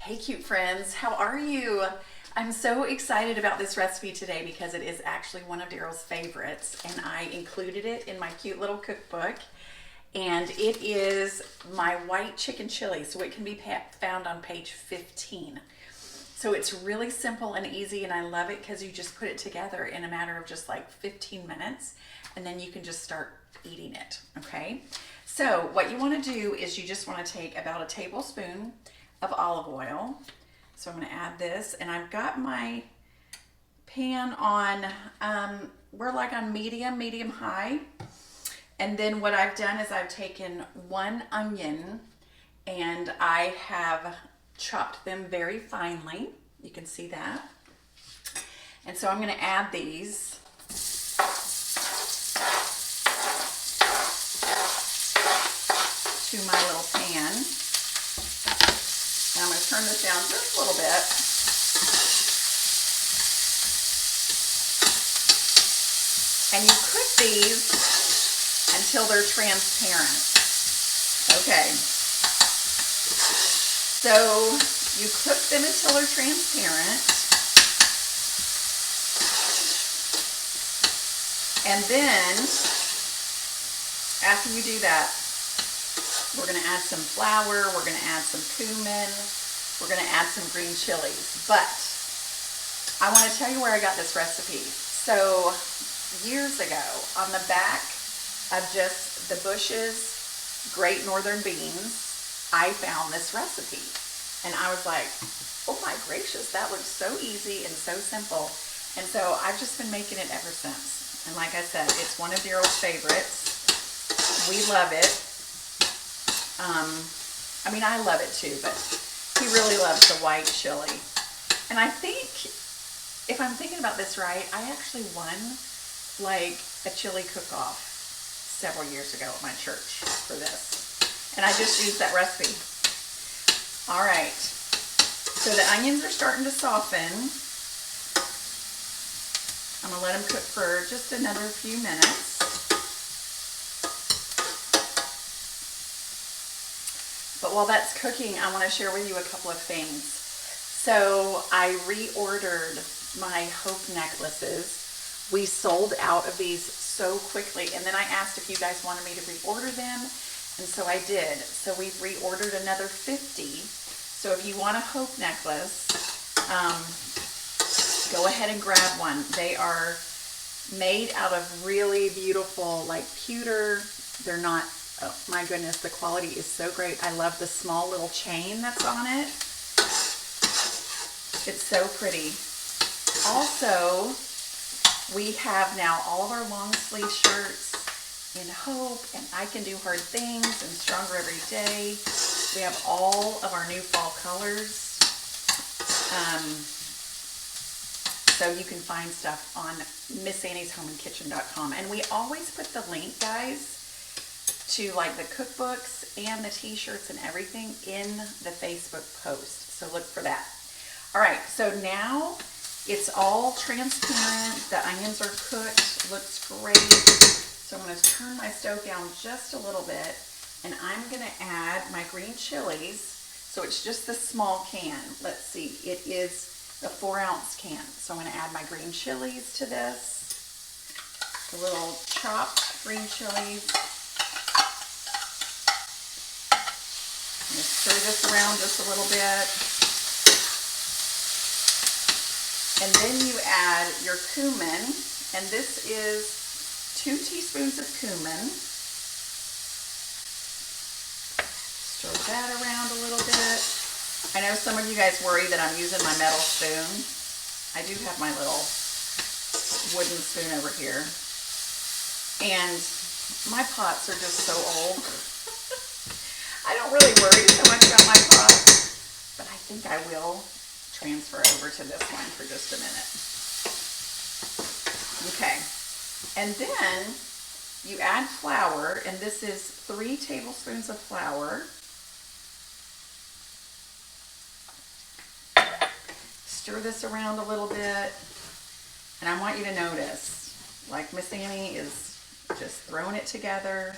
Hey cute friends, how are you? I'm so excited about this recipe today because it is actually one of Daryl's favorites and I included it in my cute little cookbook. And it is my white chicken chili, so it can be found on page 15. So it's really simple and easy, and I love it because you just put it together in a matter of just like 15 minutes and then you can just start eating it, okay? So what you want to do is you just want to take about a tablespoon of olive oil. So I'm going to add this, and I've got my pan on, we're like on medium high. And then what I've done is I've taken one onion and I have chopped them very finely. You can see that. And so I'm going to add these. To my little pan. And I'm going to turn this down just a little bit. And you cook these until they're transparent. Okay. So you cook them until they're transparent. And then, after you do that, we're going to add some flour, we're going to add some cumin, we're going to add some green chilies. But I want to tell you where I got this recipe. So years ago, on the back of just the Bush's Great Northern Beans, I found this recipe. And I was like, oh my gracious, that looks so easy and so simple. And so I've just been making it ever since. And like I said, it's one of Daryl's favorites. We love it. I mean, I love it too, but he really loves the white chili. And I think, if I'm thinking about this right, I actually won like a chili cook-off several years ago at my church for this. And I just used that recipe. All right, so the onions are starting to soften. I'm gonna let them cook for just another few minutes. But while that's cooking, I want to share with you a couple of things. So I reordered my hope necklaces. We sold out of these so quickly, and then I asked if you guys wanted me to reorder them, and so I did. So we've reordered another 50. So if you want a hope necklace, go ahead and grab one. They are made out of really beautiful, like pewter. They're not, oh my goodness, the quality is so great. I love the small little chain that's on it. It's so pretty. Also, we have now all of our long sleeve shirts in Hope and I Can Do Hard Things and Stronger Every Day. We have all of our new fall colors. So you can find stuff on MissAnniesHomeAndKitchen.com. And we always put the link, guys, to like the cookbooks and the t-shirts and everything in the Facebook post. So look for that. All right, so now it's all transparent. The onions are cooked, looks great. So I'm gonna turn my stove down just a little bit and I'm gonna add my green chilies. So it's just the small can. Let's see, it is the 4-ounce can. So I'm gonna add my green chilies to this. The little chopped green chilies. I'm going to stir this around just a little bit. And then you add your cumin. And this is 2 teaspoons of cumin. Stir that around a little bit. I know some of you guys worry that I'm using my metal spoon. I do have my little wooden spoon over here. And my pots are just so old. I don't really worry so much about my pot, but I think I will transfer over to this one for just a minute. Okay, and then you add flour, and this is 3 tablespoons of flour. Stir this around a little bit, and I want you to notice, like Miss Annie is just throwing it together.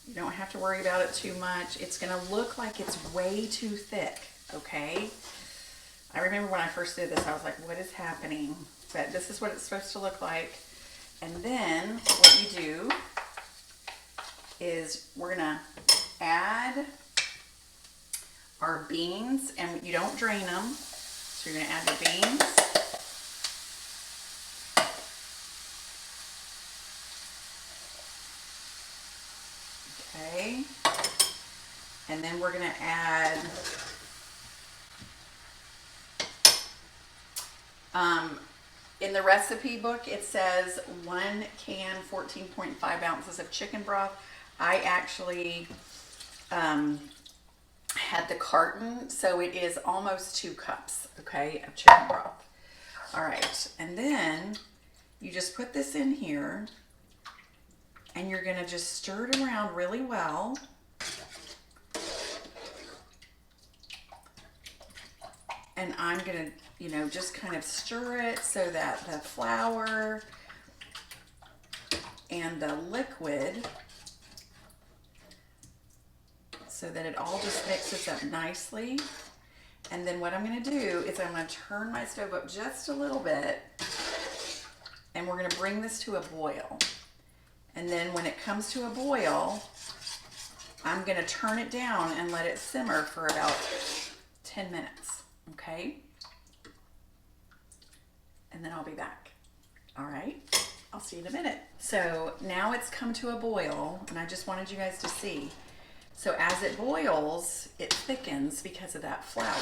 You don't have to worry about it too much. It's going to look like it's way too thick. okay? I remember when I first did this, I was like, what is happening? But this is what it's supposed to look like. And then what you do is we're gonna add our beans, and you don't drain them. So you're gonna add your beans. Okay. And then we're gonna add in the recipe book, it says 1 can, 14.5 ounces of chicken broth. I actually had the carton, so it is almost 2 cups, okay, of chicken broth. All right, and then you just put this in here, and you're gonna just stir it around really well. And I'm gonna, you know, just kind of stir it so that the flour and the liquid, so that it all just mixes up nicely. And then what I'm gonna do is I'm gonna turn my stove up just a little bit, and we're gonna bring this to a boil. And then when it comes to a boil, I'm gonna turn it down and let it simmer for about 10 minutes, okay? And then I'll be back. All right, I'll see you in a minute. So now it's come to a boil, and I just wanted you guys to see. So as it boils, it thickens because of that flour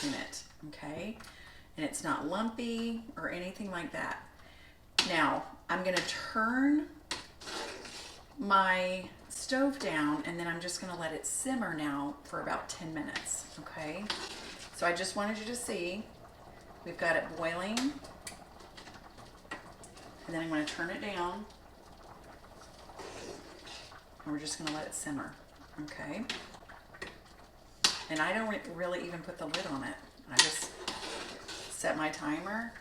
in it, okay? And it's not lumpy or anything like that. Now, I'm gonna turn my stove down, and then I'm just gonna let it simmer now for about 10 minutes, okay? So I just wanted you to see, we've got it boiling, and then I'm gonna turn it down, and we're just gonna let it simmer, okay? And I don't really even put the lid on it. I just set my timer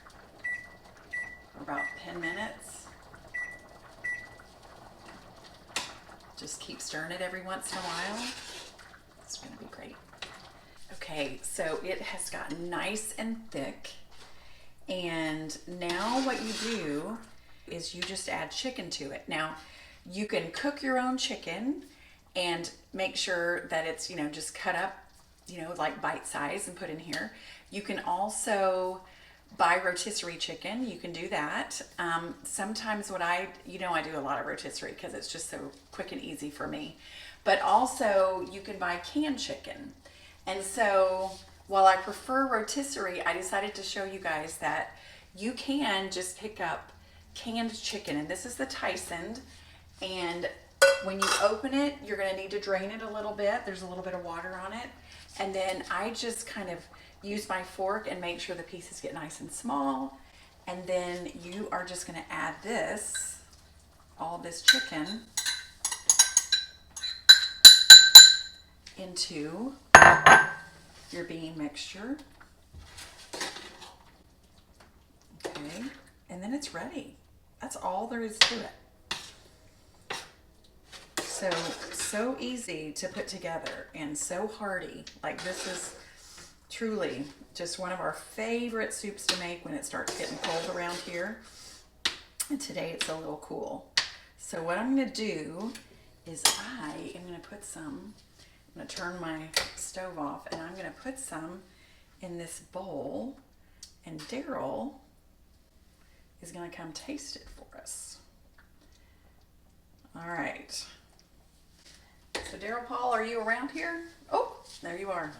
for about 10 minutes. Just keep stirring it every once in a while. It's gonna be great. Okay, so it has gotten nice and thick. And now what you do is you just add chicken to it. Now, you can cook your own chicken and make sure that it's, you know, just cut up, you know, like bite size and put in here. You can also buy rotisserie chicken. You can do that. Sometimes what I do a lot of rotisserie because it's just so quick and easy for me. But also you can buy canned chicken. And so while I prefer rotisserie, I decided to show you guys that you can just pick up canned chicken. And this is the Tyson. And when you open it, you're gonna need to drain it a little bit. There's a little bit of water on it. And then I just kind of use my fork and make sure the pieces get nice and small. And then you are just gonna add this, all this chicken, into your bean mixture. Okay, and then it's ready. That's all there is to it. So easy to put together and so hearty. Like, this is truly just one of our favorite soups to make when it starts getting cold around here. And today it's a little cool. So what I'm gonna do is I am gonna put some, I'm gonna turn my stove off, and I'm gonna put some in this bowl, and Daryl is gonna come taste it for us. All right. So Daryl Paul, are you around here? Oh, there you are.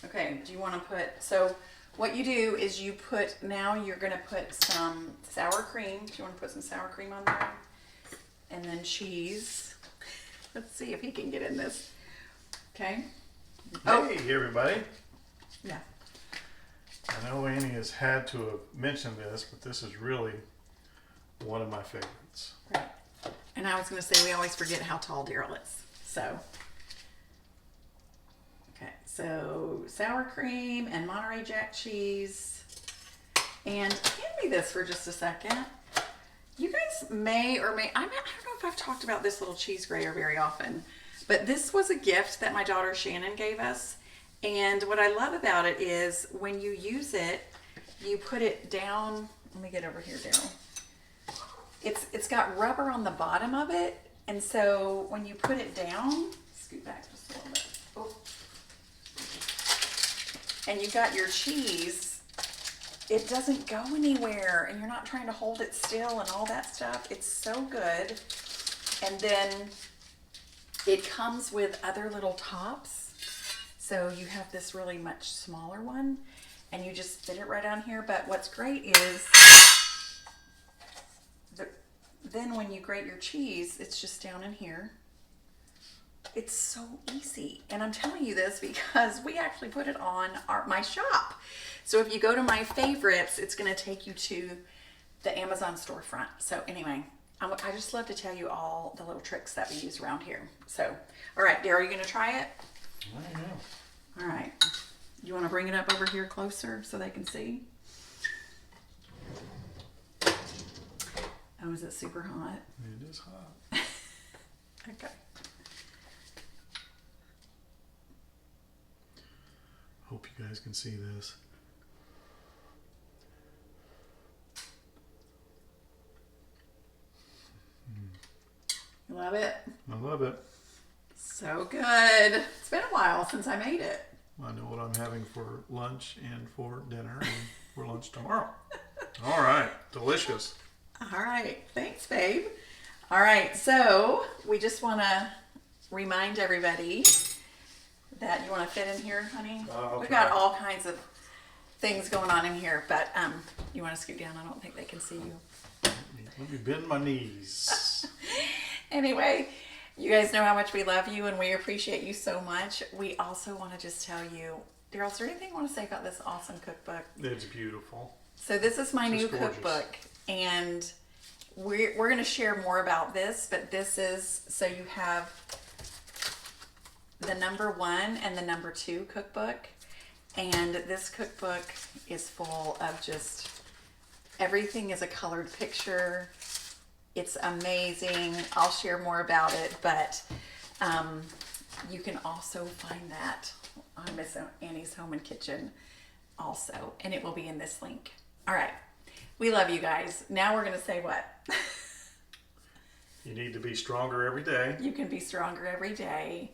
Okay, do you want to put, so what you do is you put, now you're going to put some sour cream. Do you want to put some sour cream on there? And then cheese. Let's see if he can get in this. Okay. Hey, everybody. Yeah. I know Annie has had to have mentioned this, but this is really one of my favorites. Right. And I was going to say, we always forget how tall Daryl is. So, okay, so sour cream and Monterey Jack cheese. And hand me this for just a second. You guys may or may, I don't know if I've talked about this little cheese grater very often, but this was a gift that my daughter Shannon gave us. And what I love about it is when you use it, you put it down. Let me get over here, Daryl. It's got rubber on the bottom of it, and so when you put it down, scoot back just a little bit. Oh. And you got your cheese, it doesn't go anywhere, and you're not trying to hold it still and all that stuff. It's so good. And then it comes with other little tops. So you have this really much smaller one, and you just fit it right on here. But what's great is then when you grate your cheese, it's just down in here. It's so easy. And I'm telling you this because we actually put it on my shop. So if you go to my favorites, it's going to take you to the Amazon storefront. So anyway, I just love to tell you all the little tricks that we use around here. So, all right, Daryl, are you going to try it? I don't know. All right. You want to bring it up over here closer so they can see? Oh, is it super hot? It is hot. Okay. Hope you guys can see this. You love it? I love it. So good. It's been a while since I made it. I know what I'm having for lunch and for dinner and for lunch tomorrow. All right. Delicious. All right. Thanks, babe. All right. So we just want to remind everybody that you want to fit in here, honey. Okay. We've got all kinds of things going on in here, but you want to scoot down? I don't think they can see you. Let me bend my knees. Anyway, you guys know how much we love you and we appreciate you so much. We also want to just tell you, Daryl, is there anything you want to say about this awesome cookbook? It's beautiful. So this is my new gorgeous. cookbook, and we're going to share more about this, but this is, so you have the #1 and the #2 cookbook, and this cookbook is full of just everything is a colored picture. It's amazing. I'll share more about it, but you can also find that on Miss Annie's Home and Kitchen also, and it will be in this link. All right. We love you guys. Now we're going to say what? You need to be stronger every day. You can be stronger every day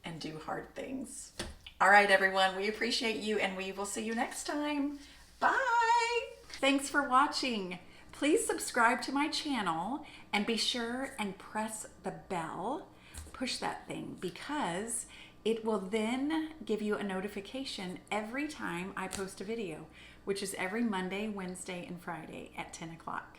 and do hard things. All right, everyone. We appreciate you, and we will see you next time. Bye. Thanks for watching. Please subscribe to my channel and be sure and press the bell. Push that thing because it will then give you a notification every time I post a video, which is every Monday, Wednesday, and Friday at 10 o'clock.